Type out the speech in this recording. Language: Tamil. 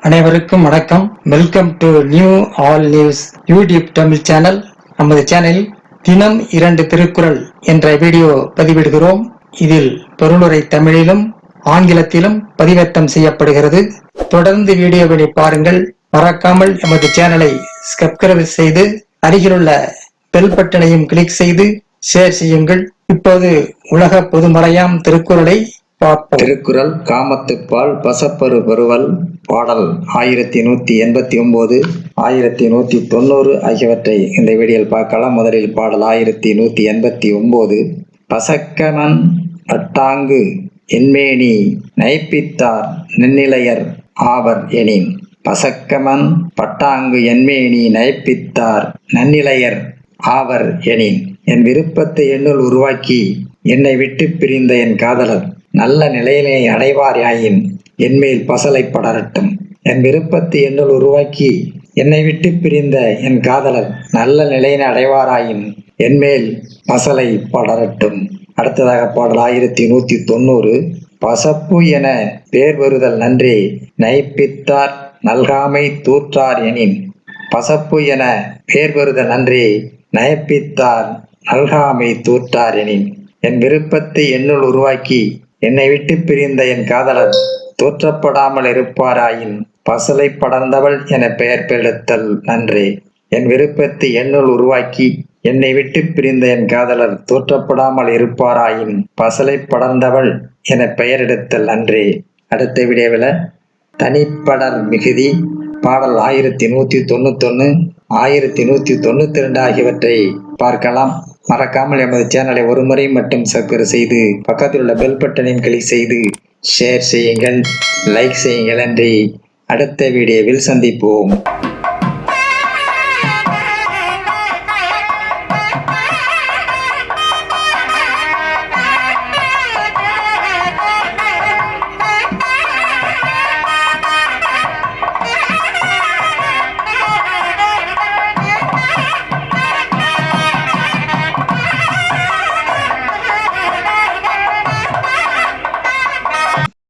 அனைவருக்கும் வணக்கம். Welcome to new all news YouTube Tamil channel. நமது சேனலில் தினம் 2 திருக்குறள் என்ற வீடியோ பதிவிடுகிறோம். இதில் பொருளுரை தமிழிலும் ஆங்கிலத்திலும் பதிவேற்றம் செய்யப்படுகிறது. தொடர்ந்து வீடியோவை பாருங்கள். மறக்காமல் எமது சேனலை சப்ஸ்கிரைப் செய்து அருகிலுள்ள பெல் பட்டனையும் கிளிக் செய்து ஷேர் செய்யுங்கள். இப்போது உலக பொதுமறையாம் திருக்குறளை பார்ப்போம். திருக்குறள் காமத்துப்பால் பசப்பரு பருவல் பாடல் 1189 1190 ஆகியவற்றை இந்த வீடியோவில் பார்க்கலாம். முதலில் பாடல் 1189. பசக்கமன் பட்டாங்கு என்மேனி நைப்பித்தார் நென்னிலையர் ஆவர் எனின். பசக்கமன் பட்டாங்கு என்மேனி நைப்பித்தார் நன்னிலையர் ஆவர் எனின். என் விருப்பத்தை என்னுள் உருவாக்கி என்னை விட்டு பிரிந்த என் காதலர் நல்ல நிலையினை அடைவாராயின் என்மேல் பசலை படரட்டும். என் விருப்பத்தை என்னுள் உருவாக்கி என்னை விட்டு பிரிந்த என் காதலர் நல்ல நிலையினை அடைவாராயின் என்மேல் பசலை படரட்டும். அடுத்ததாக பாடல் 1190. பசப்பு என பேர் வருதல் நன்றே நைப்பித்தார் நல்காமை தூற்றார் எனின். பசப்பு என பேர் வருதல் நன்றே நயப்பித்தார் நல்காமை தூற்றார் எனின். என் விருப்பத்தை என்னுள் உருவாக்கி என்னை விட்டு பிரிந்த என் காதலர் தோற்றப்படாமல் இருப்பாராயின் பசலை படர்ந்தவள் என பெயர் பெற்றல் நன்றே. என் விருப்பத்தை என்னுள் உருவாக்கி என்னை விட்டு பிரிந்த என் காதலர் தோற்றப்படாமல் இருப்பாராயின் பசலை படர்ந்தவள் என பெயர் எடுத்தல் நன்றே. அடுத்த வீடியோவில் தனிப்படர் மிகுதி பாடல் 1191 1192 ஆகியவற்றை பார்க்கலாம். மறக்காமல் எமது சேனலை ஒரு முறை மட்டும் சப்ஸ்கிரைப் செய்து பக்கத்தில் உள்ள பெல் பட்டனையும் கிளிக் செய்து ஷேர் செய்யுங்கள், லைக் செய்யுங்கள். நன்றி. அடுத்த வீடியோவில் சந்திப்போம்.